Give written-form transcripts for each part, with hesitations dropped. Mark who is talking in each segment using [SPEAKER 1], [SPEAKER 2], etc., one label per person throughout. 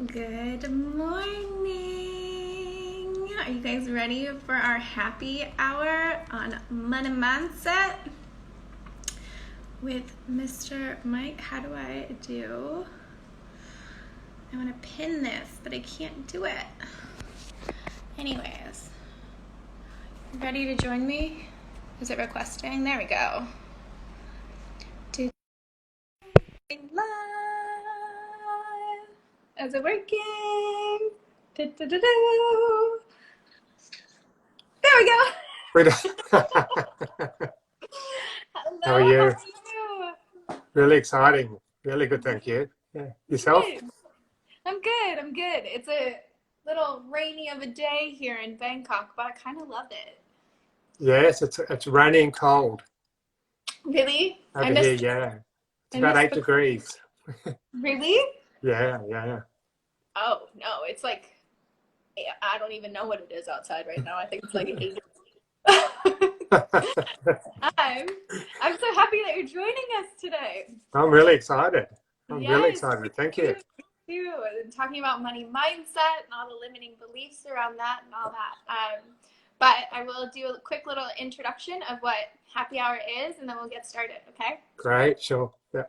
[SPEAKER 1] Good morning. Are you guys ready for our happy hour on money mindset with Mr. Mike? How do I do? I want to pin this, but I can't do it. Anyways, ready to join me? Is it requesting? There we go. Live. Is it working? Do-do-do-do. There we go. Hello,
[SPEAKER 2] How are you?
[SPEAKER 1] how are you?
[SPEAKER 2] Really exciting. Really good, thank you. Yeah. Yourself?
[SPEAKER 1] Good. I'm good. I'm good. It's a little rainy of a day here in Bangkok, but I kind of love it.
[SPEAKER 2] Yes, it's raining and cold
[SPEAKER 1] Really?
[SPEAKER 2] over here, yeah. It's
[SPEAKER 1] I
[SPEAKER 2] about
[SPEAKER 1] missed
[SPEAKER 2] 8
[SPEAKER 1] the
[SPEAKER 2] degrees.
[SPEAKER 1] Really?
[SPEAKER 2] Yeah.
[SPEAKER 1] Oh, no, it's like I don't even know what it is outside right now. I think it's like 8. I'm I'm so happy that you're joining us today.
[SPEAKER 2] I'm really excited. I'm really
[SPEAKER 1] Yes,
[SPEAKER 2] excited. Thank
[SPEAKER 1] me
[SPEAKER 2] you.
[SPEAKER 1] too. Me too. And talking about money mindset and all the limiting beliefs around that and all that. But I will do a quick little introduction of what happy hour is, and then we'll get started, okay?
[SPEAKER 2] Great, sure. Yeah.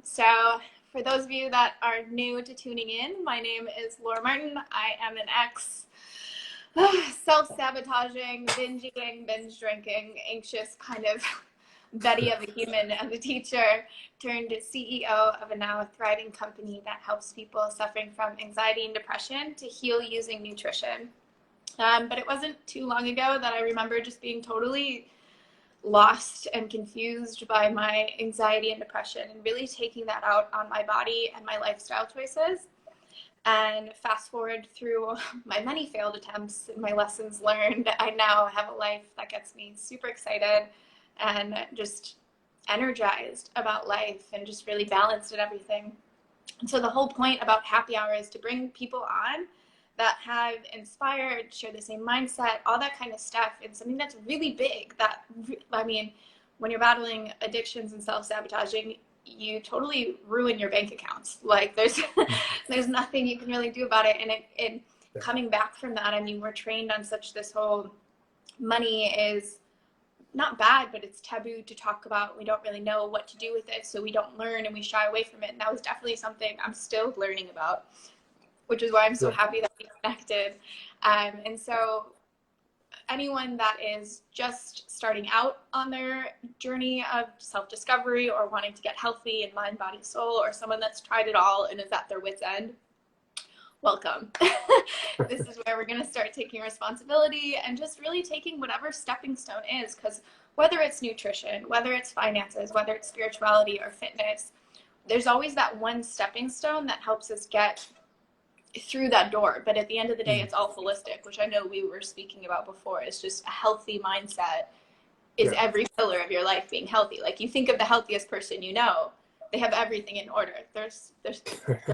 [SPEAKER 1] So, for those of you that are new to tuning in, my name is Laura Martin. I am an ex self-sabotaging, binge eating, binge drinking, anxious kind of Betty of a human as a teacher turned CEO of a now thriving company that helps people suffering from anxiety and depression to heal using nutrition. But it wasn't too long ago that I remember just being totally lost and confused by my anxiety and depression and really taking that out on my body and my lifestyle choices. And fast forward through my many failed attempts and my lessons learned, I now have a life that gets me super excited and just energized about life and just really balanced and everything. And so the whole point about happy hour is to bring people on that have inspired, share the same mindset, all that kind of stuff, and something that's really big that, I mean, when you're battling addictions and self-sabotaging, you totally ruin your bank accounts. Like there's nothing you can really do about it. And coming back from that, I mean, we're trained on such this whole money is not bad, but it's taboo to talk about. We don't really know what to do with it, so we don't learn and we shy away from it. And that was definitely something I'm still learning about, which is why I'm so happy that we connected. And so anyone that is just starting out on their journey of self-discovery or wanting to get healthy in mind, body, soul, or someone that's tried it all and is at their wit's end, welcome. This is where we're going to start taking responsibility and just really taking whatever stepping stone is, because whether it's nutrition, whether it's finances, whether it's spirituality or fitness, there's always that one stepping stone that helps us get through that door. But at the end of the day, it's all holistic, which I know we were speaking about before. It's just a healthy mindset is every pillar of your life being healthy. Like you think of the healthiest person you know, they have everything in order. They're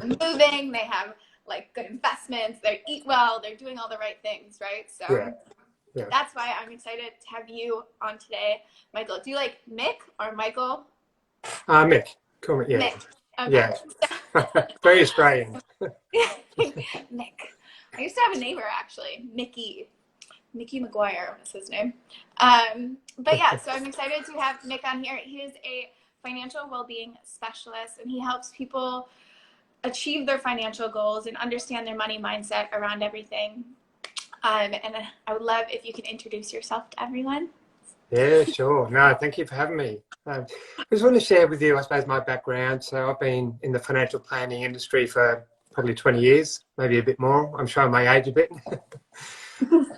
[SPEAKER 1] moving, they have like good investments, they eat well, they're doing all the right things, right? So that's why I'm excited to have you on today, Michael. Do you like Mick or Michael?
[SPEAKER 2] Mick. Cool, yeah.
[SPEAKER 1] Mick. Okay.
[SPEAKER 2] Yeah. Very Australian.
[SPEAKER 1] Mick. I used to have a neighbor actually, Mickey McGuire was his name. But yeah, so I'm excited to have Mick on here. He is a financial well-being specialist, and he helps people achieve their financial goals and understand their money mindset around everything. And I would love if you can introduce yourself to everyone.
[SPEAKER 2] Yeah, sure. No, thank you for having me. I just want to share with you, I suppose, my background. So I've been in the financial planning industry for probably 20 years, maybe a bit more. I'm showing my age a bit.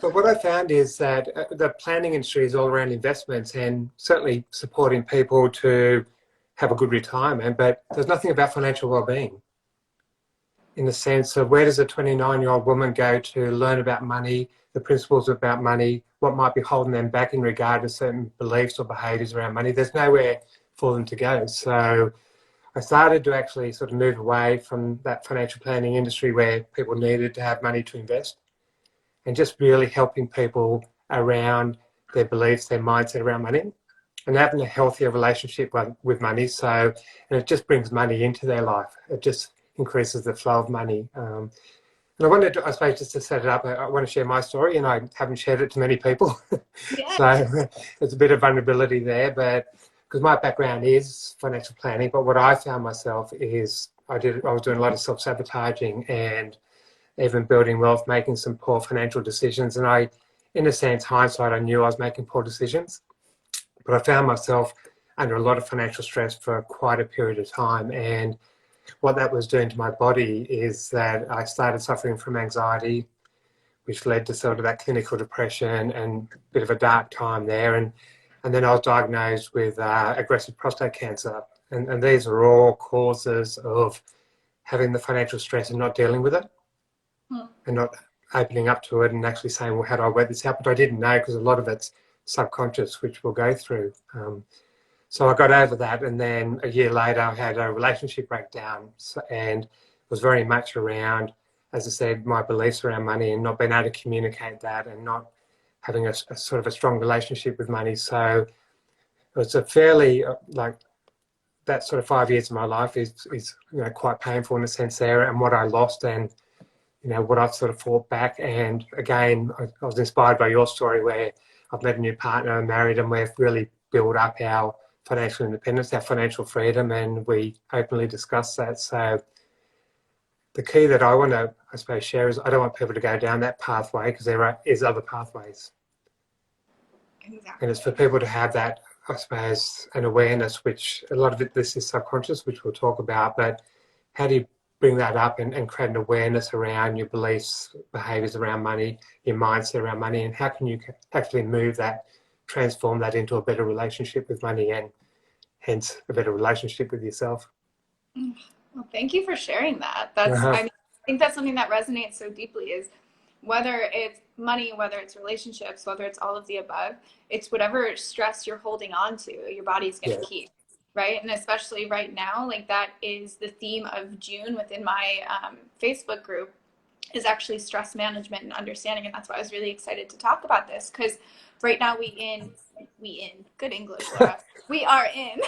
[SPEAKER 2] But what I found is that the planning industry is all around investments and certainly supporting people to have a good retirement, but there's nothing about financial well-being in the sense of where does a 29-year-old woman go to learn about money, the principles about money, what might be holding them back in regard to certain beliefs or behaviours around money. There's nowhere for them to go. So I started to actually sort of move away from that financial planning industry where people needed to have money to invest and just really helping people around their beliefs, their mindset around money and having a healthier relationship with money. So, and it just brings money into their life. It just increases the flow of money. And I wanted to, I suppose, just to set it up, I want to share my story, and I haven't shared it to many people.
[SPEAKER 1] Yeah.
[SPEAKER 2] So there's a bit of vulnerability there, but because my background is financial planning, but what I found myself is I was doing a lot of self-sabotaging and even building wealth, making some poor financial decisions. And I, in a sense, hindsight, I knew I was making poor decisions, but I found myself under a lot of financial stress for quite a period of time. And what that was doing to my body is that I started suffering from anxiety, which led to sort of that clinical depression and a bit of a dark time there. And then I was diagnosed with aggressive prostate cancer. And these are all causes of having the financial stress and not dealing with it and not opening up to it and actually saying, well, how do I work this out? But I didn't know, because a lot of it's subconscious, which we'll go through. So I got over that, and then a year later I had a relationship breakdown, and it was very much around, as I said, my beliefs around money and not being able to communicate that and not having a sort of a strong relationship with money. So it was a fairly, like, that sort of 5 years of my life is you know, quite painful in a sense there, and what I lost and, you know, what I've sort of fought back. And again, I was inspired by your story where I've met a new partner and married, and we've really built up our financial independence, our financial freedom, and we openly discuss that. So the key that I want to, I suppose, share is I don't want people to go down that pathway, because there is other pathways.
[SPEAKER 1] Exactly.
[SPEAKER 2] And it's for people to have that, I suppose, an awareness, which a lot of it, this is subconscious, which we'll talk about, but how do you bring that up and create an awareness around your beliefs, behaviours around money, your mindset around money, and how can you actually move that, transform that into a better relationship with money, and hence a better relationship with yourself.
[SPEAKER 1] Well, thank you for sharing that. That's, I mean, I think that's something that resonates so deeply, is whether it's money, whether it's relationships, whether it's all of the above, it's whatever stress you're holding on to, your body's going to keep, right? And especially right now, like, that is the theme of June within my Facebook group, is actually stress management and understanding. And that's why I was really excited to talk about this, because right now we in good English, Laura, we are in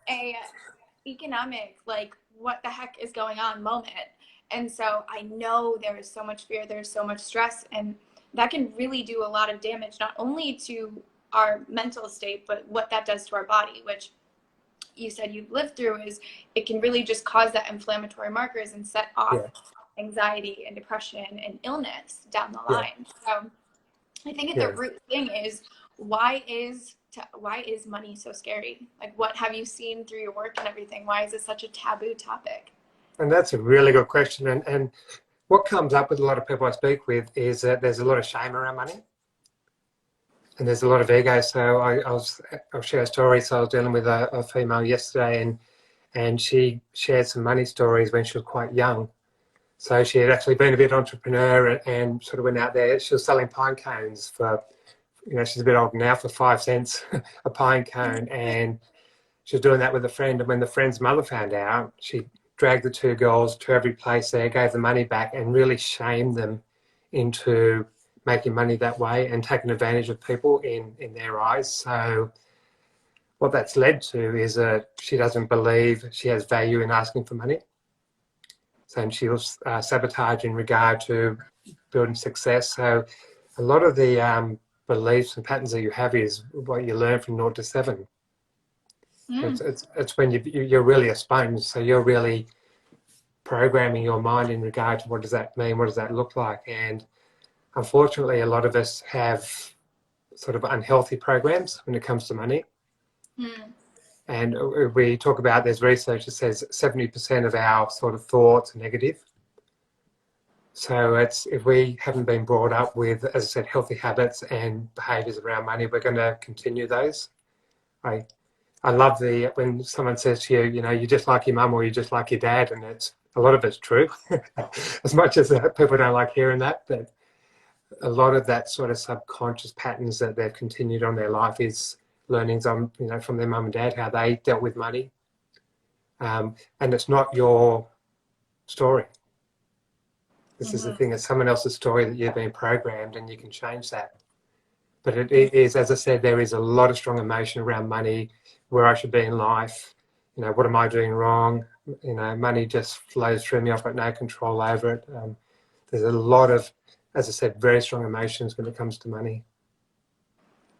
[SPEAKER 1] a economic, like, what the heck is going on moment. And so I know there is so much fear, there's so much stress, and that can really do a lot of damage, not only to our mental state, but what that does to our body, which you said you've lived through, is it can really just cause that inflammatory markers and set off anxiety and depression and illness down the line. So I think the root thing is, why is money so scary? Like, what have you seen through your work and everything? Why is it such a taboo topic?
[SPEAKER 2] And that's a really good question. And what comes up with a lot of people I speak with is that there's a lot of shame around money, and there's a lot of ego. So I'll share a story. So I was dealing with a female yesterday, and she shared some money stories when she was quite young. So she had actually been a bit entrepreneur and sort of went out there. She was selling pine cones for, you know, she's a bit older now, for 5 cents a pine cone. And she was doing that with a friend. And when the friend's mother found out, she dragged the 2 girls to every place there, gave the money back, and really shamed them into making money that way and taking advantage of people in their eyes. So what that's led to is that she doesn't believe she has value in asking for money. So, and she was sabotaged in regard to building success. So a lot of the beliefs and patterns that you have is what you learn from 0 to 7. It's when you're really a sponge, so you're really programming your mind in regard to what does that mean, what does that look like. And unfortunately, a lot of us have sort of unhealthy programs when it comes to money. And we talk about, there's research that says 70% of our sort of thoughts are negative. So it's, if we haven't been brought up with, as I said, healthy habits and behaviours around money, we're going to continue those. I love when someone says to you, you know, you're just like your mum or you're just like your dad, and it's, a lot of it's true. As much as people don't like hearing that, but a lot of that sort of subconscious patterns that they've continued on their life is learnings on, you know, from their mum and dad, how they dealt with money. And it's not your story. This is the thing, it's someone else's story that you've been programmed, and you can change that. But it is, as I said, there is a lot of strong emotion around money, where I should be in life, you know, what am I doing wrong? You know, money just flows through me. I've got no control over it. There's a lot of, as I said, very strong emotions when it comes to money.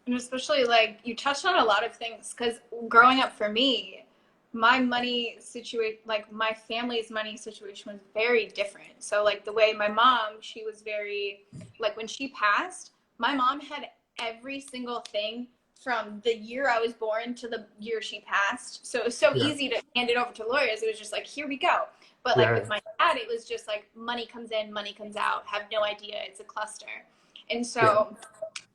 [SPEAKER 1] And especially, like, you touched on a lot of things, because growing up for me, my money situation, like my family's money situation was very different. So like the way my mom, she was very, like when she passed, my mom had every single thing from the year I was born to the year she passed. So it was so easy to hand it over to lawyers. It was just like, here we go. But like with my dad, it was just like money comes in, money comes out, have no idea. It's a cluster. And so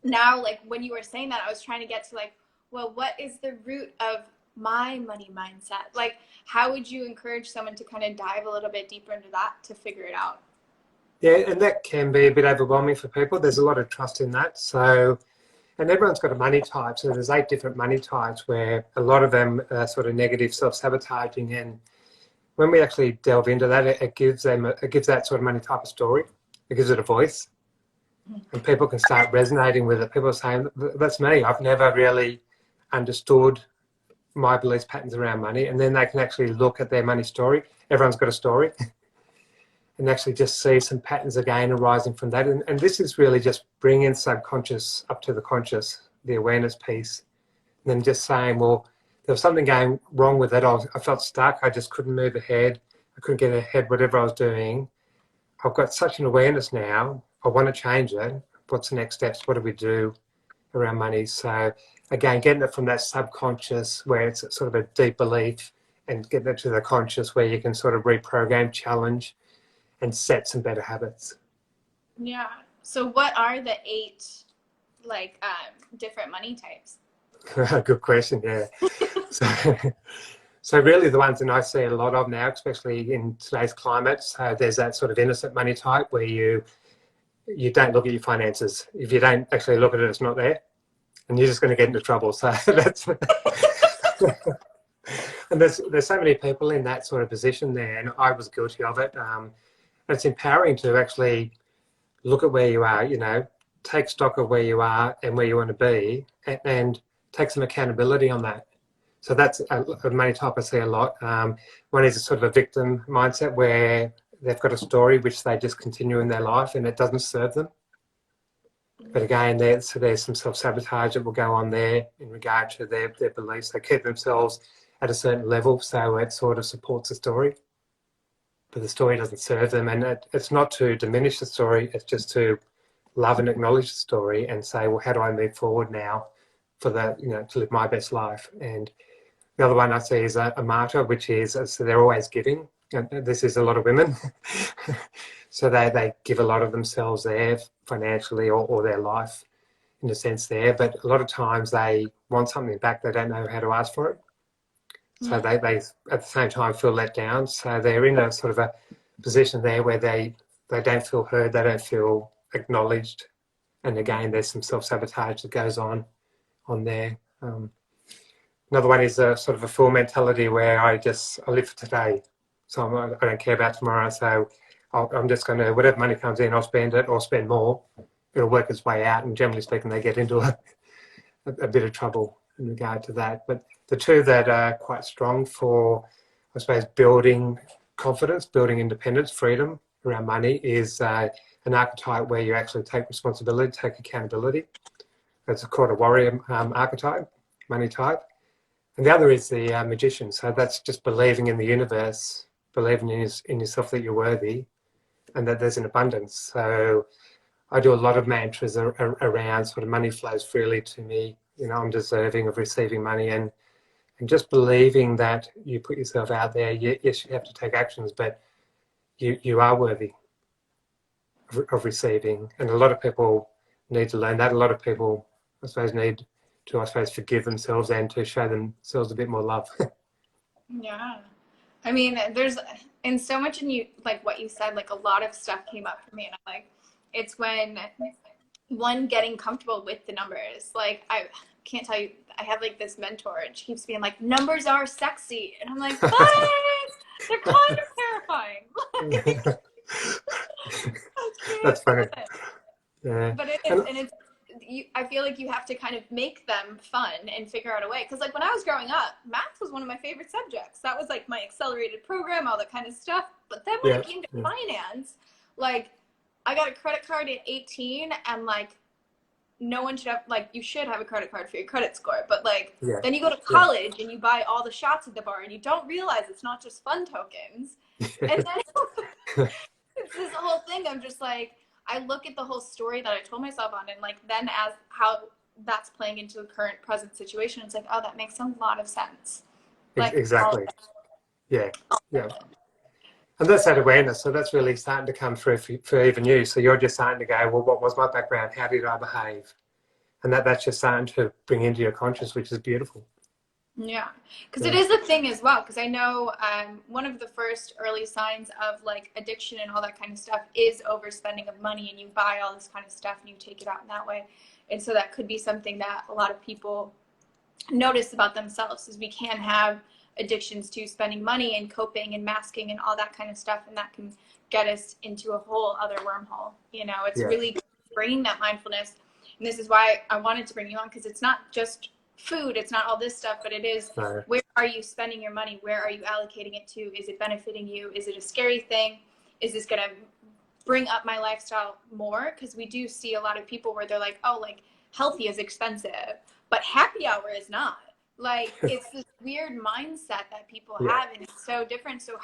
[SPEAKER 1] now, like when you were saying that, I was trying to get to like, well, what is the root of my money mindset? Like, how would you encourage someone to kind of dive a little bit deeper into that to figure it out?
[SPEAKER 2] Yeah, and that can be a bit overwhelming for people. There's a lot of trust in that. So, and everyone's got a money type. So there's 8 different money types where a lot of them are sort of negative, self-sabotaging. And when we actually delve into that, it gives that sort of money type a story. It gives it a voice. And people can start resonating with it. People are saying, that's me. I've never really understood my beliefs patterns around money. And then they can actually look at their money story. Everyone's got a story. And actually just see some patterns again arising from that. And this is really just bringing subconscious up to the conscious, the awareness piece. And then just saying, well, there was something going wrong with it. I felt stuck. I just couldn't move ahead. I couldn't get ahead, whatever I was doing. I've got such an awareness now. I want to change it. What's the next steps? What do we do around money? So again, getting it from that subconscious where it's sort of a deep belief, and getting it to the conscious where you can sort of reprogram, challenge, and set some better habits.
[SPEAKER 1] Yeah. So what are the 8 like different money types?
[SPEAKER 2] Good question. Yeah. So really the ones that I see a lot of now, especially in today's climate, so there's that sort of innocent money type where you don't look at your finances. If you don't actually look at it, it's not there, and you're just going to get into trouble. So that's and there's so many people in that sort of position there, and I was guilty of it. It's empowering to actually look at where you are, you know, take stock of where you are and where you want to be, and take some accountability on that. So that's a money type I see a lot. One is a sort of a victim mindset where they've got a story which they just continue in their life and it doesn't serve them. But again, there's some self-sabotage that will go on there in regard to their beliefs. They keep themselves at a certain level, so it sort of supports the story. But the story doesn't serve them, and it's not to diminish the story, it's just to love and acknowledge the story and say, well, how do I move forward now for to live my best life? And the other one I see is a martyr, which is, so they're always giving. And this is a lot of women. So they give a lot of themselves there financially or their life in a sense there. But a lot of times they want something back. They don't know how to ask for it. So they at the same time feel let down. So they're in a sort of a position there where they don't feel heard. They don't feel acknowledged. And again, there's some self-sabotage that goes on there. Another one is a sort of a full mentality where I live for today. So I don't care about tomorrow. So I'm just going to, whatever money comes in, I'll spend it or spend more. It'll work its way out. And generally speaking, they get into a bit of trouble in regard to that. But the two that are quite strong for, I suppose, building confidence, building independence, freedom around money is an archetype where you actually take responsibility, take accountability. It's called a warrior archetype, money type. And the other is the magician. So that's just believing in the universe, believing in yourself that you're worthy and that there's an abundance. So I do a lot of mantras around sort of money flows freely to me. You know, I'm deserving of receiving money and just believing that you put yourself out there. Yes, you have to take actions, but you are worthy of receiving. And a lot of people need to learn that. A lot of people, I suppose, need to, forgive themselves and to show themselves a bit more love.
[SPEAKER 1] Yeah. I mean, there's, and so much in you, like what you said, like a lot of stuff came up for me, and I'm like, it's when getting comfortable with the numbers. Like, I can't tell you, I have like this mentor and she keeps being like, numbers are sexy. And I'm like, what? They're kind of terrifying.
[SPEAKER 2] That's funny. Yeah.
[SPEAKER 1] But it is, and it's, I feel like like you have to kind of make them fun and figure out a way. Because like when I was growing up, math was one of my favorite subjects. That was like my accelerated program, all that kind of stuff. But then when it came to finance, like I got a credit card at 18 and like no one should have, like you should have a credit card for your credit score. But like then you go to college and you buy all the shots at the bar and you don't realize it's not just fun tokens. And then it's this whole thing. I'm just like, I look at the whole story that I told myself on, and like then as how that's playing into the current present situation, it's like, oh, that makes a lot of sense. Like,
[SPEAKER 2] exactly. Yeah. And that's that awareness. So that's really starting to come through for even you. So you're just starting to go, well, what was my background? How did I behave? And that's just starting to bring into your conscious, which is beautiful.
[SPEAKER 1] Yeah, because it is a thing as well. Because I know one of the first early signs of like addiction and all that kind of stuff is overspending of money, and you buy all this kind of stuff and you take it out in that way. And so that could be something that a lot of people notice about themselves, is we can have addictions to spending money and coping and masking and all that kind of stuff, and that can get us into a whole other wormhole. You know, it's really bringing that mindfulness, and this is why I wanted to bring you on, because it's not just food, it's not all this stuff, but it is where are you spending your money? Where are you allocating it to? Is it benefiting you? Is it a scary thing? Is this gonna bring up my lifestyle more? Because we do see a lot of people where they're like, oh, like healthy is expensive, but happy hour is not. Like it's this weird mindset that people have, and it's so different. So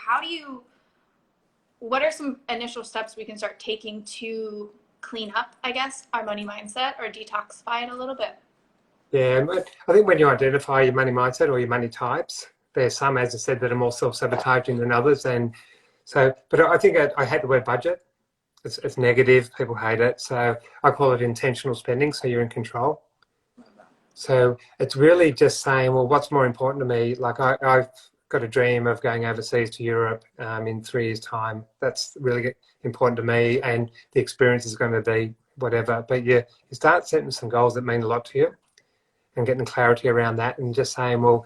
[SPEAKER 1] what are some initial steps we can start taking to clean up, I guess, our money mindset or detoxify it a little bit?
[SPEAKER 2] Yeah, I think when you identify your money mindset or your money types, there's some, as I said, that are more self-sabotaging than others. And so, but I think I hate the word budget. It's negative. People hate it. So I call it intentional spending. So you're in control. So it's really just saying, well, what's more important to me? Like I've got a dream of going overseas to Europe in 3 years' time. That's really important to me. And the experience is going to be whatever. But you start setting some goals that mean a lot to you, and getting clarity around that, and just saying, well,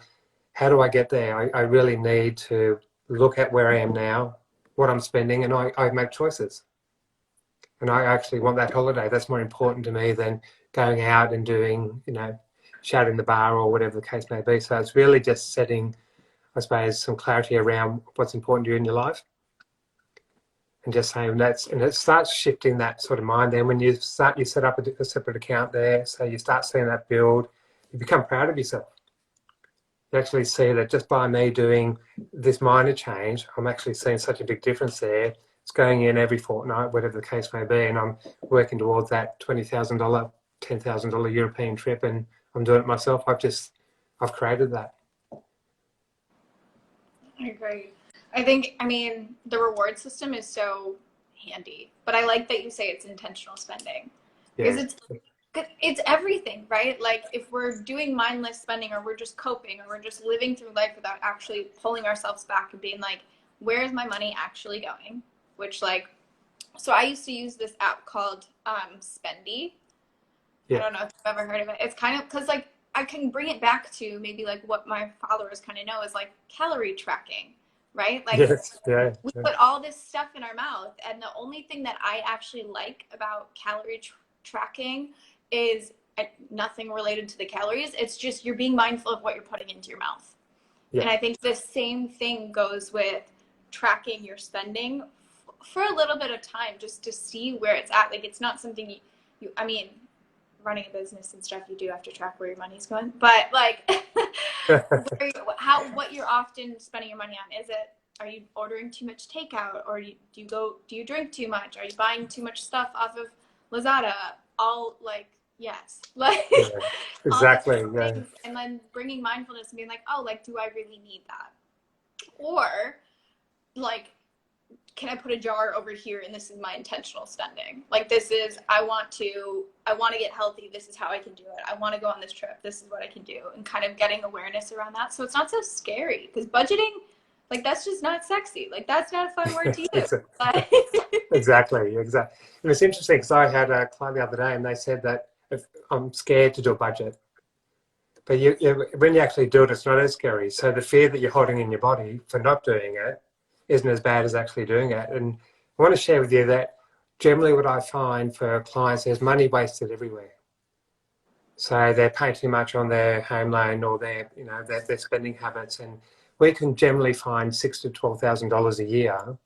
[SPEAKER 2] how do I get there? I really need to look at where I am now, what I'm spending, and I make choices. And I actually want that holiday. That's more important to me than going out and doing, shouting the bar or whatever the case may be. So it's really just setting, I suppose, some clarity around what's important to you in your life. And just saying and it starts shifting that sort of mind. Then when you set up a separate account there, so you start seeing that build, you become proud of yourself. You actually see that just by me doing this minor change, I'm actually seeing such a big difference there. It's going in every fortnight, whatever the case may be, and I'm working towards that $20,000, $10,000 European trip, and I'm doing it myself. I've created that.
[SPEAKER 1] I agree. I mean, the reward system is so handy, but I like that you say it's intentional spending, because it's everything, right? Like if we're doing mindless spending, or we're just coping, or we're just living through life without actually pulling ourselves back and being like, where is my money actually going? Which so I used to use this app called Spendy. I don't know if you've ever heard of it. It's kind of, because like I can bring it back to maybe like what my followers kind of know is like calorie tracking, right? Like we put all this stuff in our mouth, and the only thing that I actually like about calorie tracking is nothing related to the calories. It's just you're being mindful of what you're putting into your mouth. And I think the same thing goes with tracking your spending for a little bit of time, just to see where it's at. Like it's not something I mean, running a business and stuff, you do have to track where your money's going, but like what you're often spending your money on. Are you ordering too much takeout, or do you drink too much? Are you buying too much stuff off of Lazada? All like, yes, like
[SPEAKER 2] exactly.
[SPEAKER 1] And then bringing mindfulness and being like, oh, like, do I really need that? Or like, can I put a jar over here, and this is my intentional spending? Like this is, I want to get healthy. This is how I can do it. I want to go on this trip. This is what I can do, and kind of getting awareness around that. So it's not so scary, because budgeting, like that's just not sexy. Like that's not a fun word to use.
[SPEAKER 2] Exactly. And it's interesting, because I had a client the other day, and they said that if I'm scared to do a budget, but when you actually do it, it's not as scary. So the fear that you're holding in your body for not doing it isn't as bad as actually doing it. And I want to share with you that generally what I find for clients, there's money wasted everywhere. So they're paying too much on their home loan or their spending habits, and we can generally find $6,000 to $12,000 a year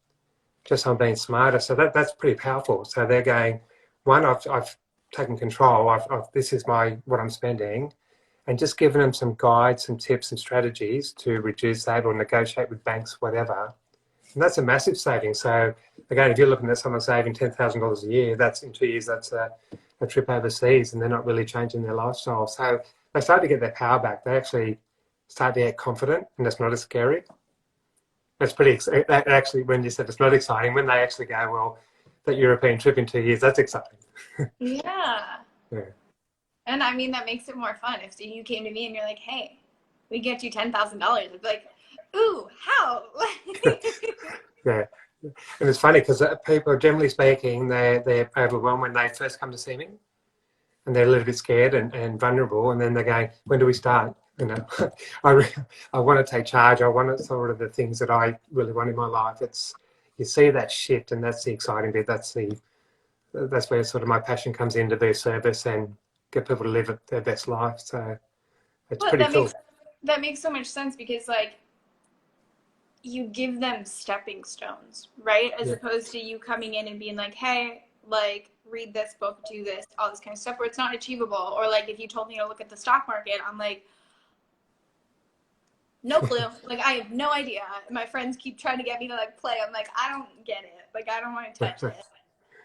[SPEAKER 2] just on being smarter. So that's pretty powerful. So they're going, one, I've taken control. This is what I'm spending, and just giving them some guides, some tips, and strategies to reduce that or negotiate with banks, whatever. And that's a massive saving. So again, if you're looking at someone saving $10,000 a year, that's in 2 years, that's a trip overseas, and they're not really changing their lifestyle. So they start to get their power back. They actually start to get confident, and that's not as scary. That's pretty actually, when you said it's not exciting, when they actually go, well, that European trip in 2 years, that's exciting.
[SPEAKER 1] Yeah.
[SPEAKER 2] Yeah.
[SPEAKER 1] And I mean, that makes it more fun. If you came to me and you're like, hey, we get you $10,000, I'd be like, ooh, how?
[SPEAKER 2] Yeah. And it's funny because people, generally speaking, they're overwhelmed when they first come to see me, and they're a little bit scared and vulnerable, and then they're going, when do we start? You know, I want to take charge. I want to sort of the things that I really want in my life. You see that shift, and that's the exciting bit. That's where sort of my passion comes in, to be of service and get people to live their best life. So it's pretty cool.
[SPEAKER 1] That makes so much sense, because like, you give them stepping stones, right? As opposed to you coming in and being like, hey, like, read this book, do this, all this kind of stuff, where it's not achievable. Or like, if you told me to look at the stock market, I'm like, no clue. Like, I have no idea. My friends keep trying to get me to like play. I'm like, I don't get it. Like, I don't want to touch it.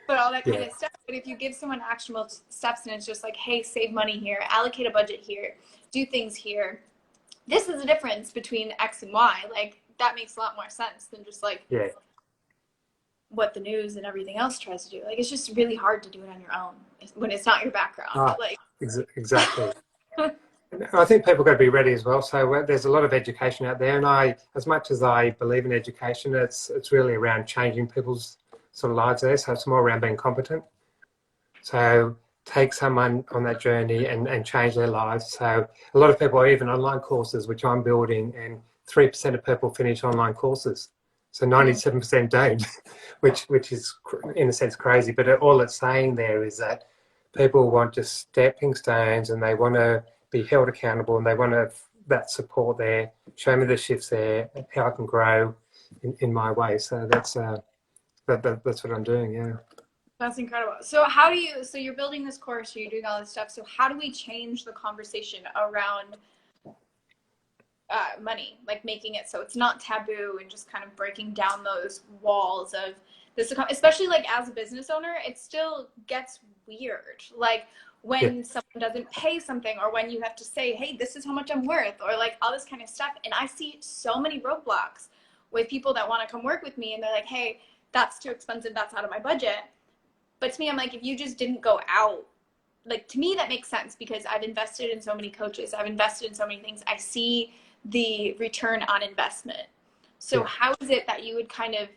[SPEAKER 1] But all that kind of stuff. But if you give someone actionable steps, and it's just like, hey, save money here, allocate a budget here, do things here. This is the difference between X and Y. Like, that makes a lot more sense than just like what the news and everything else tries to do. Like, it's just really hard to do it on your own when it's not your background.
[SPEAKER 2] Exactly. I think people got to be ready as well. So there's a lot of education out there, and as much as I believe in education, it's really around changing people's sort of lives there. So it's more around being competent. So take someone on that journey and change their lives. So a lot of people are even online courses, which I'm building, and 3% of people finish online courses. So 97% don't, which is in a sense crazy. But all it's saying there is that people want just stepping stones, and they want to be held accountable, and they want to that support there. Show me the shifts there, how I can grow in my way. So that's what I'm doing. Yeah.
[SPEAKER 1] That's incredible. So so you're building this course, you're doing all this stuff. So how do we change the conversation around money, like making it so it's not taboo, and just kind of breaking down those walls of this, especially like as a business owner, it still gets weird. Like when someone doesn't pay something, or when you have to say, hey, this is how much I'm worth, or like all this kind of stuff. And I see so many roadblocks with people that want to come work with me, and they're like, hey, that's too expensive, that's out of my budget. But to me, I'm like, if you just didn't go out, like, to me, that makes sense, because I've invested in so many coaches. I've invested in so many things. I see the return on investment. So how is it that you would kind of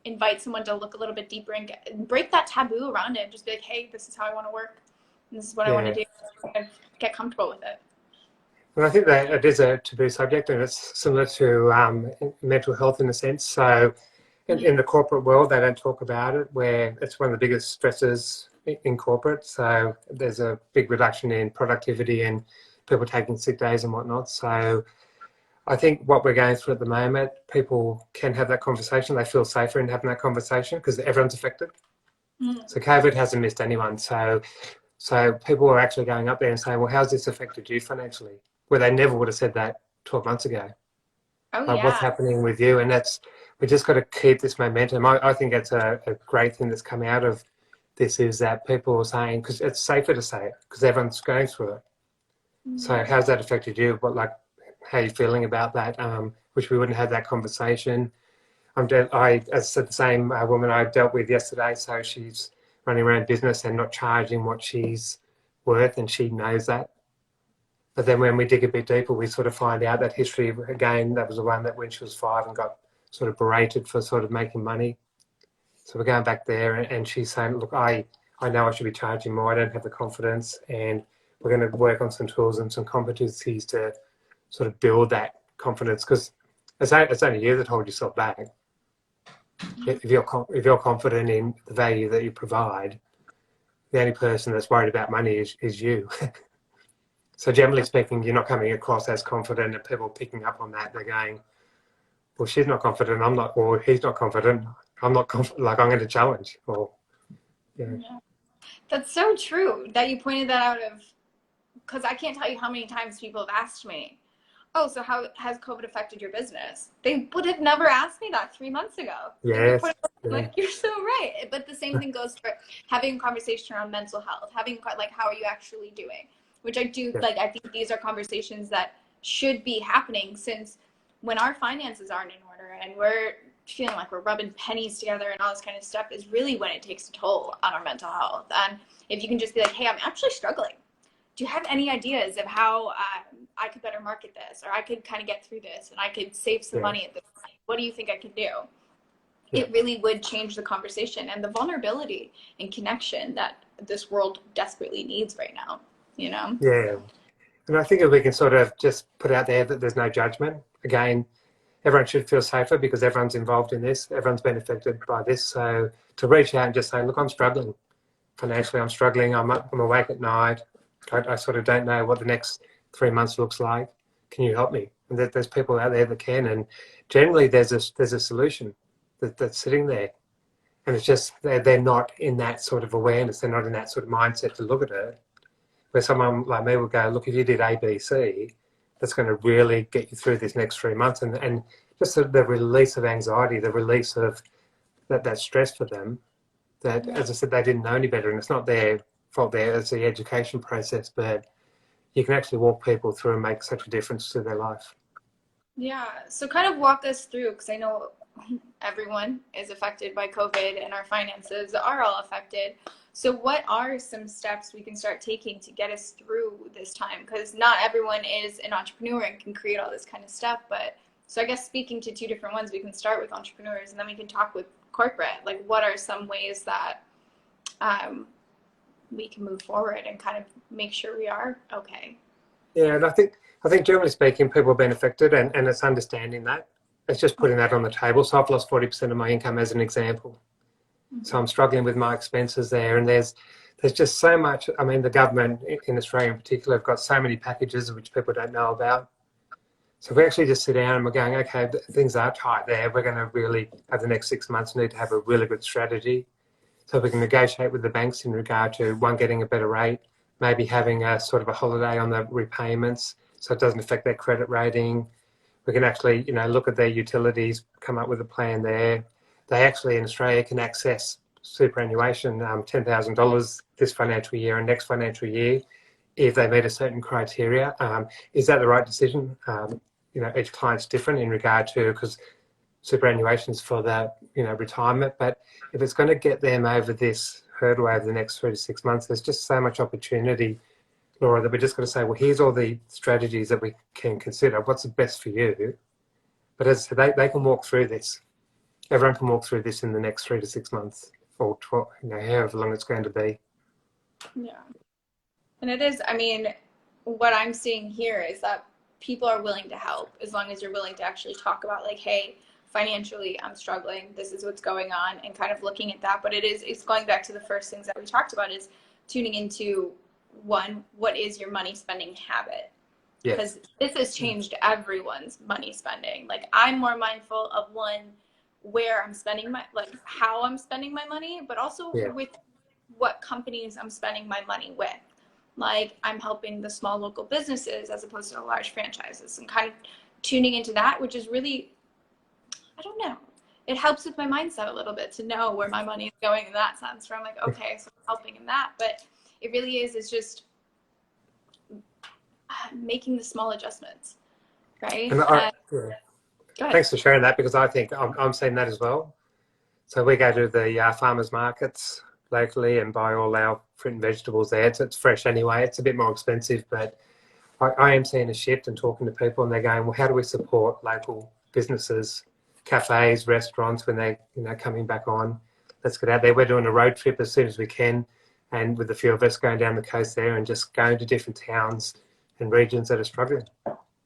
[SPEAKER 1] invite someone to look a little bit deeper and break that taboo around it, and just be like, hey, this is how I want to work, and this is what I want to do, and get comfortable with it?
[SPEAKER 2] Well, I think that it is a taboo subject, and it's similar to mental health in a sense. So in the corporate world, they don't talk about it, where it's one of the biggest stresses in corporate. So there's a big reduction in productivity and people taking sick days and whatnot. So I think what we're going through at the moment, people can have that conversation. They feel safer in having that conversation because everyone's affected. So COVID hasn't missed anyone. So people are actually going up there and saying, well, how's this affected you financially? Where they never would have said that 12 months ago. What's happening with you? And we just got to keep this momentum. I think it's a great thing that's come out of this, is that people are saying, because it's safer to say it, because everyone's going through it. So how's that affected you? How are you feeling about that? Wish we wouldn't have that conversation. As I said, the same woman I dealt with yesterday, so she's running around business and not charging what she's worth, and she knows that. But then when we dig a bit deeper, we sort of find out that history, again, that was the one that when she was 5 and got sort of berated for sort of making money. So we're going back there, and she's saying, look, I know I should be charging more. I don't have the confidence, and we're going to work on some tools and some competencies to sort of build that confidence, because it's only you that hold yourself back. If you're confident in the value that you provide, the only person that's worried about money is you. So generally speaking, you're not coming across as confident, and people picking up on that. They're going, well, she's not confident, I'm not, or he's not confident, I'm not confident, like I'm going to challenge. Or, yeah.
[SPEAKER 1] That's so true that you pointed that out of, because I can't tell you how many times people have asked me, oh, so how has COVID affected your business? They would have never asked me that 3 months ago.
[SPEAKER 2] Yes.
[SPEAKER 1] Like, you're so right. But the same thing goes for having a conversation around mental health, having like, how are you actually doing? Which I do, like, I think these are conversations that should be happening, since when our finances aren't in order and we're feeling like we're rubbing pennies together and all this kind of stuff, is really when it takes a toll on our mental health. And if you can just be like, hey, I'm actually struggling. Do you have any ideas of how I could better market this, or I could kind of get through this, and I could save some money at this point? What do you think I could do? It really would change the conversation and the vulnerability and connection that this world desperately needs right now, you know?
[SPEAKER 2] Yeah. And I think if we can sort of just put out there that there's no judgment, again, everyone should feel safer because everyone's involved in this, everyone's been affected by this. So to reach out and just say, look, I'm struggling financially, I'm struggling, I'm awake at night, I sort of don't know what the next 3 months looks like. Can you help me? And there's people out there that can, and generally there's a solution that's sitting there, and it's just they're not in that sort of awareness, they're not in that sort of mindset to look at it. Where someone like me would go, look, if you did A, B, C, that's going to really get you through this next 3 months, and just the release of anxiety, the release of that stress for them. That, as I said, they didn't know any better, and it's not their fault there, it's the education process, but you can actually walk people through and make such a difference to their life.
[SPEAKER 1] Yeah, so kind of walk us through, because I know everyone is affected by COVID and our finances are all affected. So what are some steps we can start taking to get us through this time? Because not everyone is an entrepreneur and can create all this kind of stuff. But so I guess speaking to two different ones, we can start with entrepreneurs and then we can talk with corporate. Like, what are some ways that we can move forward and kind of make sure we are okay?
[SPEAKER 2] Yeah, and I think generally speaking, people have been affected, and it's understanding that. It's just putting that on the table. So I've lost 40% of my income as an example. So I'm struggling with my expenses there, and there's just so much. I mean, the government in Australia in particular have got so many packages which people don't know about. So if we actually just sit down and we're going, okay, things are tight there, we're going to really, over the next 6 months, need to have a really good strategy. So we can negotiate with the banks in regard to, one, getting a better rate, maybe having a sort of a holiday on the repayments so it doesn't affect their credit rating. We can actually, look at their utilities, come up with a plan there. They actually, in Australia, can access superannuation, $10,000 this financial year and next financial year if they meet a certain criteria. Is that the right decision? Each client's different in regard to, because superannuation's for the, retirement. But if it's going to get them over this hurdle over the next 3 to 6 months, there's just so much opportunity, Laura, that we're just going to say, well, here's all the strategies that we can consider. What's the best for you? But as I said, they can walk through this. Everyone can walk through this in the next 3 to 6 months, or 12, however long it's going to be.
[SPEAKER 1] Yeah. And it is, what I'm seeing here is that people are willing to help as long as you're willing to actually talk about, like, hey, financially, I'm struggling. This is what's going on, and kind of looking at that. But it's going back to the first things that we talked about, is tuning into, one, what is your money spending habit? Because this has changed everyone's money spending. Like, I'm more mindful of, one, where I'm spending how I'm spending my money, but also with what companies I'm spending my money with. Like, I'm helping the small local businesses as opposed to the large franchises, and kind of tuning into that, which is really, I don't know, it helps with my mindset a little bit to know where my money is going in that sense, where I'm like, okay, so I'm helping in that. But it really is just making the small adjustments, right?
[SPEAKER 2] Thanks for sharing that, because I think I'm seeing that as well. So we go to the farmers markets locally and buy all our fruit and vegetables there. It's fresh anyway. It's a bit more expensive, but I am seeing a shift and talking to people, and they're going, well, how do we support local businesses, cafes, restaurants, when they're coming back on? Let's get out there. We're doing a road trip as soon as we can, and with a few of us going down the coast there and just going to different towns and regions that are struggling.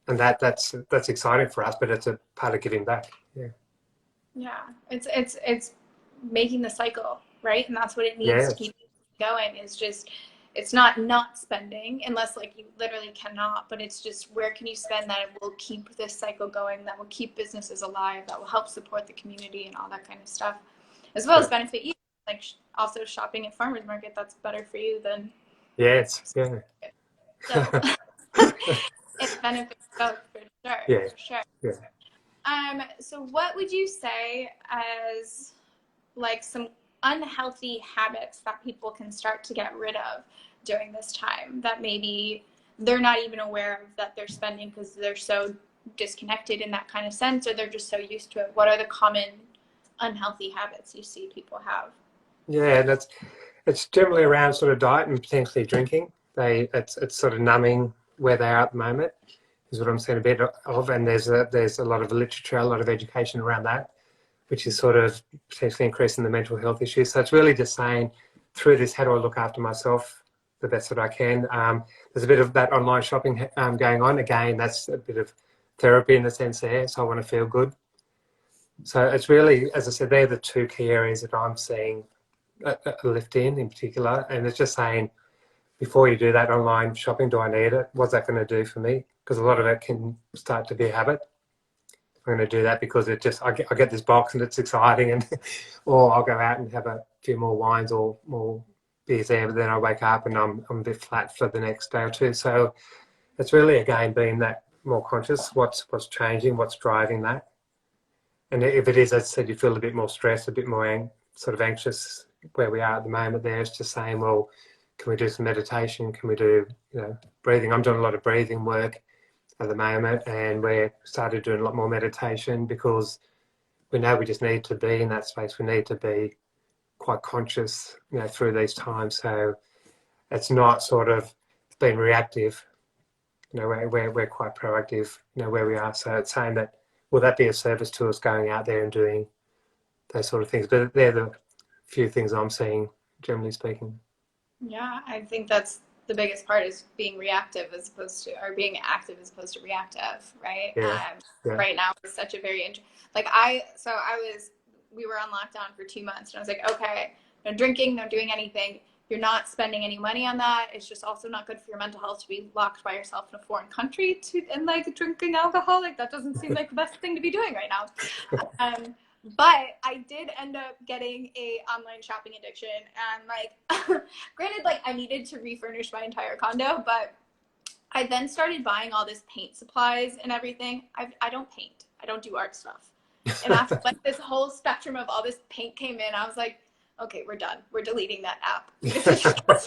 [SPEAKER 2] And that's exciting for us, but it's a part of giving back. Yeah,
[SPEAKER 1] it's making the cycle, right? And that's what it needs to keep going is just, it's not spending unless like you literally cannot, but it's just where can you spend that will keep this cycle going, that will keep businesses alive, that will help support the community and all that kind of stuff, as well as benefit you. Like also shopping at farmers market, that's better for you than so it benefits both for sure. For sure. So what would you say as like some unhealthy habits that people can start to get rid of during this time that maybe they're not even aware of that they're spending because they're so disconnected in that kind of sense, or they're just so used to it? What are the common unhealthy habits you see people have?
[SPEAKER 2] Yeah, it's generally around sort of diet and potentially drinking. It's sort of numbing where they are at the moment is what I'm seeing a bit of, and there's a lot of literature, a lot of education around that, which is sort of potentially increasing the mental health issues. So it's really just saying through this, how do I look after myself the best that I can? There's a bit of that online shopping going on. Again, that's a bit of therapy in the sense there, so I want to feel good. So it's really, as I said, they're the two key areas that I'm seeing a lift in particular. And it's just saying, before you do that online shopping, do I need it? What's that going to do for me? Because a lot of it can start to be a habit. I'm going to do that because it just, I get this box and it's exciting, and or I'll go out and have a few more wines or more beers there, but then I wake up and I'm a bit flat for the next day or two. So it's really, again, being that more conscious, what's changing, what's driving that. And if it is, as I said, you feel a bit more stressed, a bit more sort of anxious where we are at the moment there, it's just saying, well, can we do some meditation? Can we do, breathing? I'm doing a lot of breathing work at the moment, and we're started doing a lot more meditation because we know we just need to be in that space. We need to be quite conscious, through these times. So it's not sort of being reactive. We're quite proactive, where we are. So it's saying that, will that be a service to us going out there and doing those sort of things? But they're the few things I'm seeing, generally speaking.
[SPEAKER 1] Yeah, I think that's the biggest part, is being reactive as opposed to, or being active as opposed to reactive, right? Right now it's such a very, we were on lockdown for 2 months, and I was like, okay, no drinking, no doing anything. You're not spending any money on that. It's just also not good for your mental health to be locked by yourself in a foreign country and like drinking alcohol. Like that doesn't seem like the best thing to be doing right now. But I did end up getting a online shopping addiction, and like, granted, like I needed to refurnish my entire condo, but I then started buying all this paint supplies and everything. I don't paint. I don't do art stuff. And after like this whole spectrum of all this paint came in, I was like, okay, we're done. We're deleting that app. And I was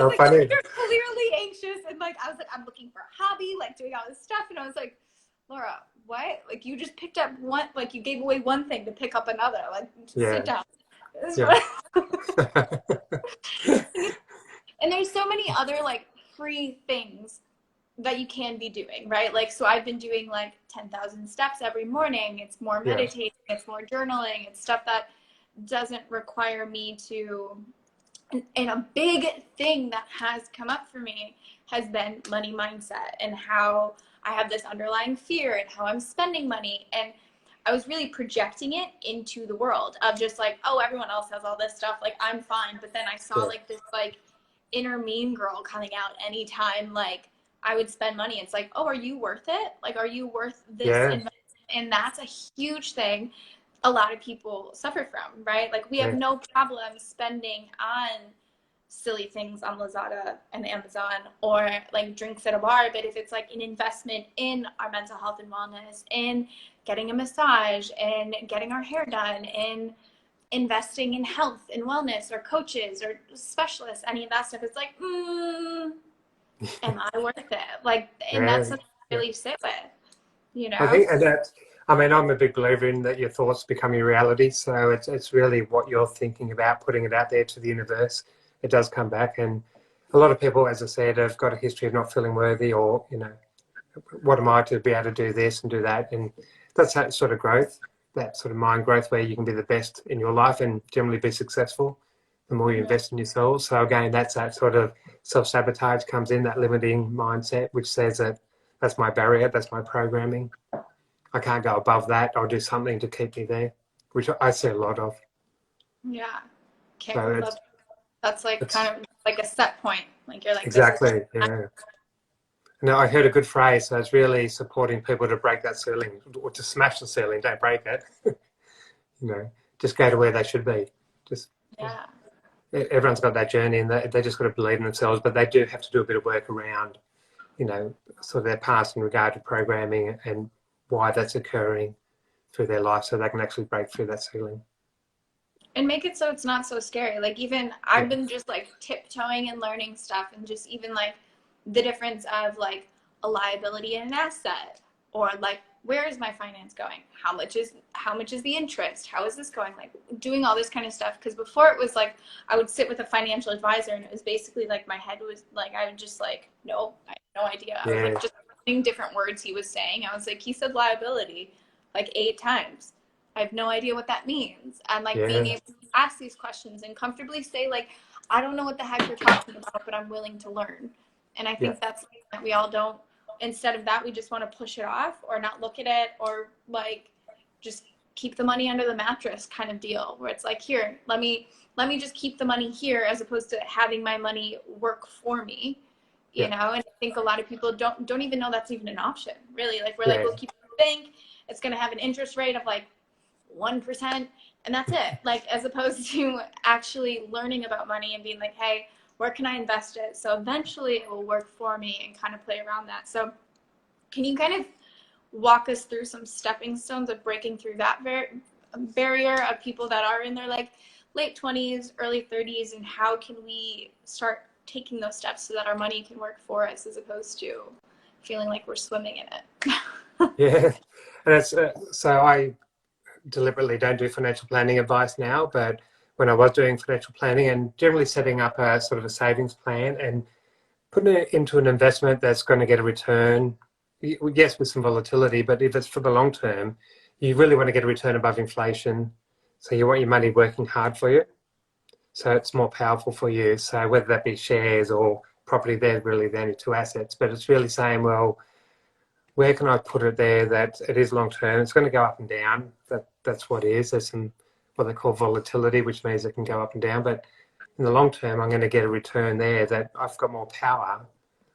[SPEAKER 1] like,
[SPEAKER 2] funny.
[SPEAKER 1] you're clearly anxious, and like I was like, I'm looking for a hobby, like doing all this stuff, and I was like, Laura, what? Like you just picked up one, like you gave away one thing to pick up another. Like sit down. And there's so many other like free things that you can be doing, right? Like, so I've been doing like 10,000 steps every morning. It's more meditating, it's more journaling, it's stuff that doesn't require me to, and a big thing that has come up for me has been money mindset, and how I have this underlying fear and how I'm spending money. And I was really projecting it into the world of just like, oh, everyone else has all this stuff, like I'm fine. But then I saw like this like inner mean girl coming out anytime like I would spend money. It's like, oh, are you worth it? Like, are you worth this? And that's a huge thing a lot of people suffer from, right? Like we have no problem spending on silly things on Lazada and Amazon, or like drinks at a bar, but if it's like an investment in our mental health and wellness, in getting a massage and getting our hair done, and investing in health and wellness or coaches or specialists, any of that stuff, it's like, am I worth it? Like, and that's something I really sit with,
[SPEAKER 2] I think, and that's, I mean, I'm a big believer in that your thoughts become your reality. So it's really what you're thinking about, putting it out there to the universe. It does come back. And a lot of people, as I said, have got a history of not feeling worthy, or, what am I to be able to do this and do that? And that's that sort of growth, that sort of mind growth, where you can be the best in your life and generally be successful the more you invest in yourself. So again, that's that sort of self-sabotage comes in, that limiting mindset, which says that that's my barrier, that's my programming. I can't go above that. I'll do something to keep me there, which I see a lot of.
[SPEAKER 1] Yeah.
[SPEAKER 2] So
[SPEAKER 1] That's like kind of like a set point. Like you're like, this is
[SPEAKER 2] Exactly, yeah. No, I heard a good phrase. So it's really supporting people to break that ceiling, or to smash the ceiling. Don't break it. You know, just go to where they should be. Just
[SPEAKER 1] yeah.
[SPEAKER 2] everyone's got that journey, and they just got to believe in themselves. But they do have to do a bit of work around, you know, sort of their past in regard to programming and why that's occurring through their life, so they can actually break through that ceiling.
[SPEAKER 1] And make it so it's not so scary. Like even I've been just like tiptoeing and learning stuff, and just even like the difference of like a liability and an asset, or like where is my finance going? How much is the interest? How is this going? Like doing all this kind of stuff. Because before it was like I would sit with a financial advisor, and it was basically like my head was like I would just like no, I had no idea. I was like just learning different words he was saying. I was like, he said liability like 8 times. I have no idea what that means. And like being able to ask these questions and comfortably say like, I don't know what the heck you're talking about, but I'm willing to learn. And I think that's something that we all don't. Instead of that, we just want to push it off or not look at it, or like just keep the money under the mattress kind of deal, where it's like, here, let me just keep the money here, as opposed to having my money work for me, you know. And I think a lot of people don't even know that's even an option, really. Like we're like, we'll keep it in the bank. It's going to have an interest rate of like 1%, and that's it. Like, as opposed to actually learning about money and being like, hey, where can I invest it so eventually it will work for me, and kind of play around that. So can you kind of walk us through some stepping stones of breaking through that barrier of people that are in their like late 20s, early 30s, and how can we start taking those steps so that our money can work for us, as opposed to feeling like we're swimming in it?
[SPEAKER 2] Yeah, and it's so I deliberately don't do financial planning advice now, but when I was doing financial planning and generally setting up a sort of a savings plan and putting it into an investment that's going to get a return, yes, with some volatility, but if it's for the long term, you really want to get a return above inflation. So you want your money working hard for you, so it's more powerful for you. So whether that be shares or property, they're really the only 2 assets, but it's really saying, well, where can I put it there that it is long term? It's going to go up and down. That's what it is. There's some what they call volatility, which means it can go up and down. But in the long term, I'm going to get a return there that I've got more power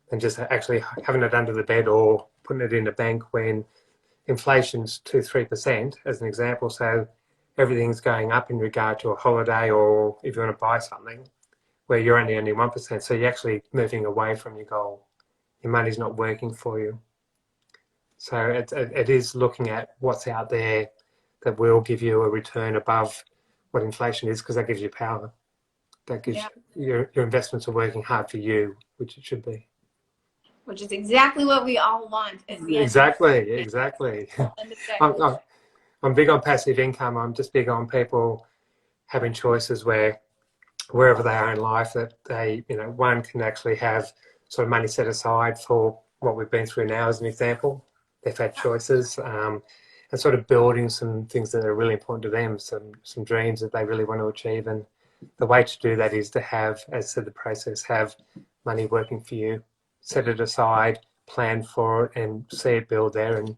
[SPEAKER 2] than just actually having it under the bed or putting it in a bank when inflation's 2-3%, as an example. So everything's going up in regard to a holiday, or if you want to buy something, where you're only 1%. So you're actually moving away from your goal. Your money's not working for you. So it is looking at what's out there that will give you a return above what inflation is, because that gives you power. That gives your investments are working hard for you, which it should be.
[SPEAKER 1] Which is exactly what we all want.
[SPEAKER 2] Exactly. I'm big on passive income. I'm just big on people having choices where wherever they are in life, that they, you know, one can actually have sort of money set aside for what we've been through now, as an example. They've had choices, and sort of building some things that are really important to them, some dreams that they really want to achieve. And the way to do that is to have, as I said, the process, have money working for you, set it aside, plan for it, and see it build there. And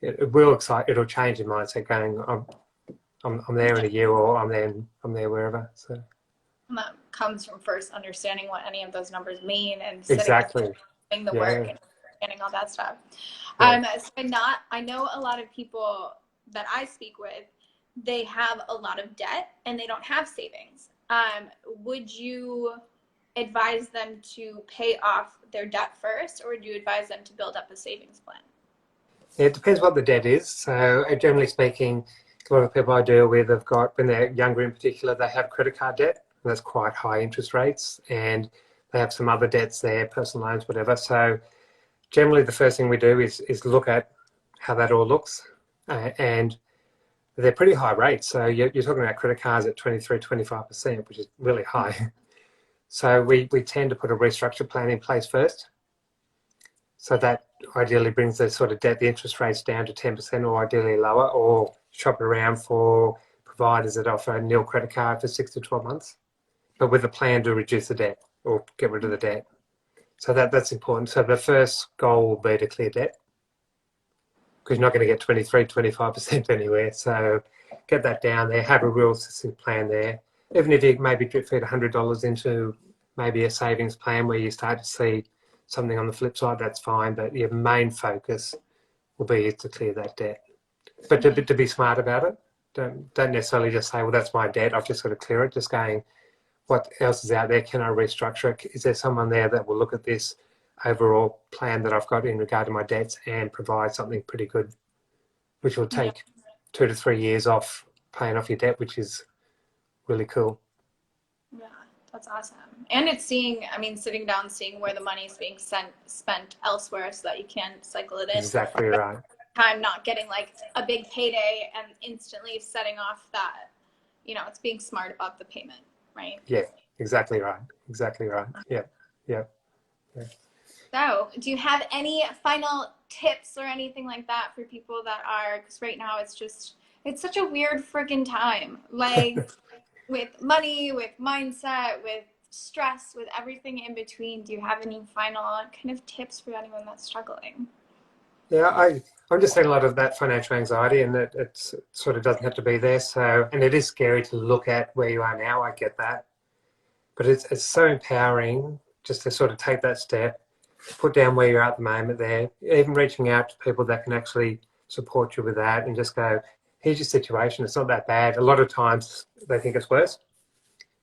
[SPEAKER 2] it'll change your mindset going, I'm there in a year, or I'm there wherever. So.
[SPEAKER 1] And that comes from first understanding what any of those numbers mean, and doing the work and understanding all that stuff. So I know a lot of people that I speak with, they have a lot of debt and they don't have savings. Would you advise them to pay off their debt first, or would you advise them to build up a savings plan?
[SPEAKER 2] Yeah, it depends what the debt is. So generally speaking, a lot of people I deal with have got, when they're younger in particular, they have credit card debt. And that's quite high interest rates, and they have some other debts there, personal loans, whatever. So generally the first thing we do is look at how that all looks, and they're pretty high rates. So you're talking about credit cards at 23-25%, which is really high. So we tend to put a restructure plan in place first. So that ideally brings the sort of debt, the interest rates down to 10%, or ideally lower, or shop around for providers that offer a nil credit card for 6 to 12 months, but with a plan to reduce the debt or get rid of the debt. So that's important. So the first goal will be to clear debt, because you're not going to get 23-25% anywhere. So get that down there, have a real succinct plan there. even if you maybe drip feed $100 into maybe a savings plan where you start to see something on the flip side, that's fine. But your main focus will be to clear that debt. But to be smart about it, don't necessarily just say, well, that's my debt, I've just got to clear it. Just going, what else is out there? Can I restructure it? Is there someone there that will look at this overall plan that I've got in regard to my debts and provide something pretty good, which will take 2 to 3 years off paying off your debt, which is really cool.
[SPEAKER 1] Yeah, that's awesome. And it's seeing, I mean, sitting down, seeing where the money is being spent elsewhere so that you can cycle it in.
[SPEAKER 2] Exactly right.
[SPEAKER 1] Time not getting like a big payday and instantly setting off that, you know, it's being smart about the payment, right?
[SPEAKER 2] Yeah, exactly right. Exactly right. Yeah, yeah. Yeah.
[SPEAKER 1] So, do you have any final tips or anything like that for people that are, because right now it's just, it's such a weird friggin' time. Like, with money, with mindset, with stress, with everything in between, do you have any final kind of tips for anyone that's struggling?
[SPEAKER 2] Yeah, I'm just seeing a lot of that financial anxiety, and that it sort of doesn't have to be there. So, and it is scary to look at where you are now. I get that, but it's so empowering just to sort of take that step, put down where you're at the moment there, even reaching out to people that can actually support you with that, and just go, here's your situation. It's not that bad. A lot of times they think it's worse.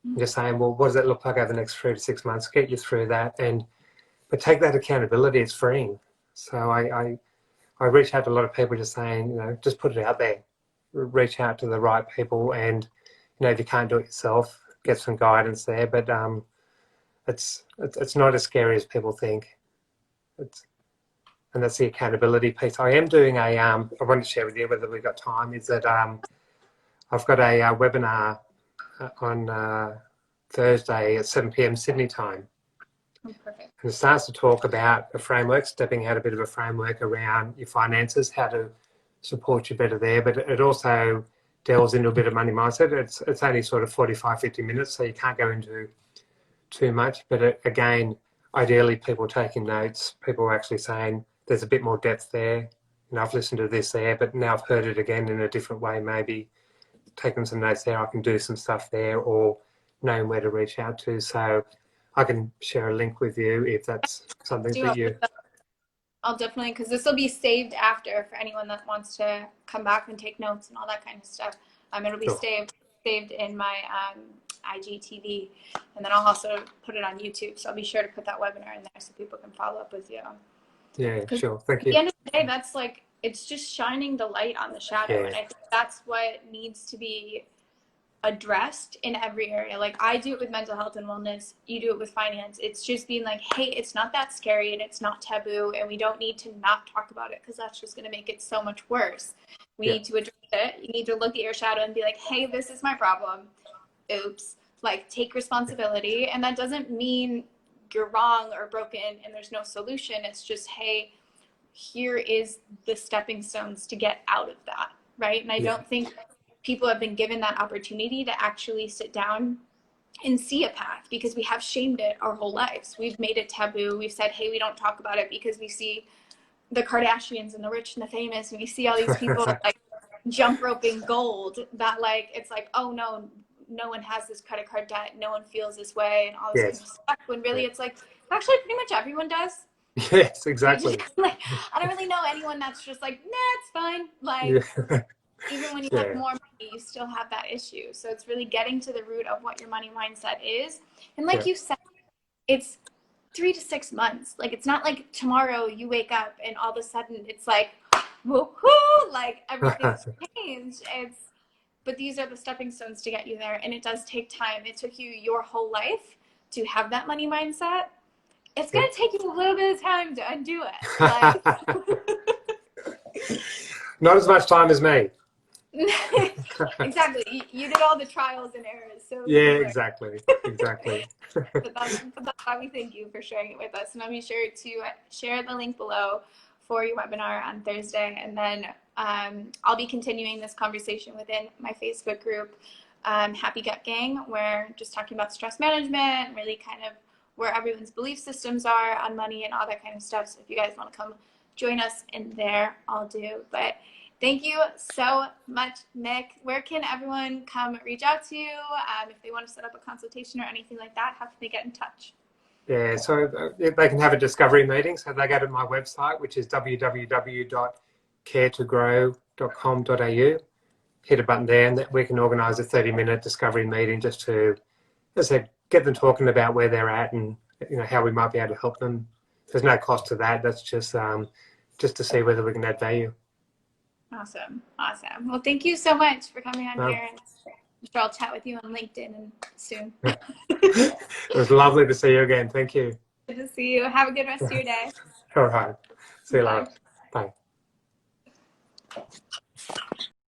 [SPEAKER 2] And just saying, well, what does it look like over the next 3 to 6 months? Get you through that, but take that accountability. It's freeing. So I reach out to a lot of people just saying, you know, just put it out there. Reach out to the right people, and, you know, if you can't do it yourself, get some guidance there. But it's not as scary as people think. And that's the accountability piece. I am doing I wanted to share with you, whether we've got time, is that I've got a webinar on Thursday at 7 p.m. Sydney time.
[SPEAKER 1] Oh, perfect.
[SPEAKER 2] And it starts to talk about a framework, stepping out a bit of a framework around your finances, how to support you better there. But it also delves into a bit of money mindset. It's only sort of 45, 50 minutes, so you can't go into too much. But again, ideally people taking notes, people are actually saying there's a bit more depth there. And I've listened to this there, but now I've heard it again in a different way, maybe taking some notes there, I can do some stuff there, or knowing where to reach out to. So I can share a link with you if that's something that you...
[SPEAKER 1] I'll definitely, because this will be saved after for anyone that wants to come back and take notes and all that kind of stuff. It'll be saved in my IGTV, and then I'll also put it on YouTube. So I'll be sure to put that webinar in there so people can follow up with you.
[SPEAKER 2] Yeah, sure. Thank you.
[SPEAKER 1] At the end of the day, that's like, it's just shining the light on the shadow. And I think that's what needs to be addressed in every area. Like, I do it with mental health and wellness, you do it with finance. It's just being like, hey, it's not that scary, and it's not taboo, and we don't need to not talk about it, because that's just going to make it so much worse. We need to address it. You need to look at your shadow and be like, hey, this is my problem. Oops. Like, take responsibility. And that doesn't mean you're wrong or broken and there's no solution. It's just, hey, here is the stepping stones to get out of that, right? And I don't think people have been given that opportunity to actually sit down and see a path, because we have shamed it our whole lives. We've made it taboo. We've said, hey, we don't talk about it because we see the Kardashians and the rich and the famous, and we see all these people like jump roping gold, that like, it's like, oh no, no one has this credit card debt, no one feels this way, and all this kind of stuff, when really it's like, actually pretty much everyone does.
[SPEAKER 2] Yes, exactly.
[SPEAKER 1] Like, I don't really know anyone that's just like, nah, it's fine. Like, even when you have more money, you still have that issue. So it's really getting to the root of what your money mindset is. And like you said, it's 3 to 6 months. Like, it's not like tomorrow you wake up and all of a sudden it's like, woohoo, like everything's changed. But these are the stepping stones to get you there. And it does take time. It took you your whole life to have that money mindset. It's going to take you a little bit of time to undo it. Like,
[SPEAKER 2] not as much time as me.
[SPEAKER 1] Exactly. You did all the trials and errors. So
[SPEAKER 2] exactly.
[SPEAKER 1] but that's why we thank you for sharing it with us. And I'll be sure to share the link below for your webinar on Thursday. And then I'll be continuing this conversation within my Facebook group, Happy Gut Gang, where just talking about stress management, really kind of where everyone's belief systems are on money and all that kind of stuff. So if you guys want to come join us in there, I'll do. But Thank you so much, Mick. Where can everyone come reach out to you if they want to set up a consultation or anything like that? How can they get in touch?
[SPEAKER 2] Yeah, so they can have a discovery meeting. So they go to my website, which is www.𝐻𝐸𝐼RE.com.au. Hit a button there, and we can organise a 30-minute discovery meeting just to, as I said, get them talking about where they're at and how we might be able to help them. There's no cost to that. That's just to see whether we can add value.
[SPEAKER 1] Awesome. Awesome. Well, thank you so much for coming on here. And I'm sure I'll chat with you on LinkedIn soon.
[SPEAKER 2] It was lovely to see you again. Thank you.
[SPEAKER 1] Good to see you. Have a good rest of your day.
[SPEAKER 2] All right. See you later. Bye.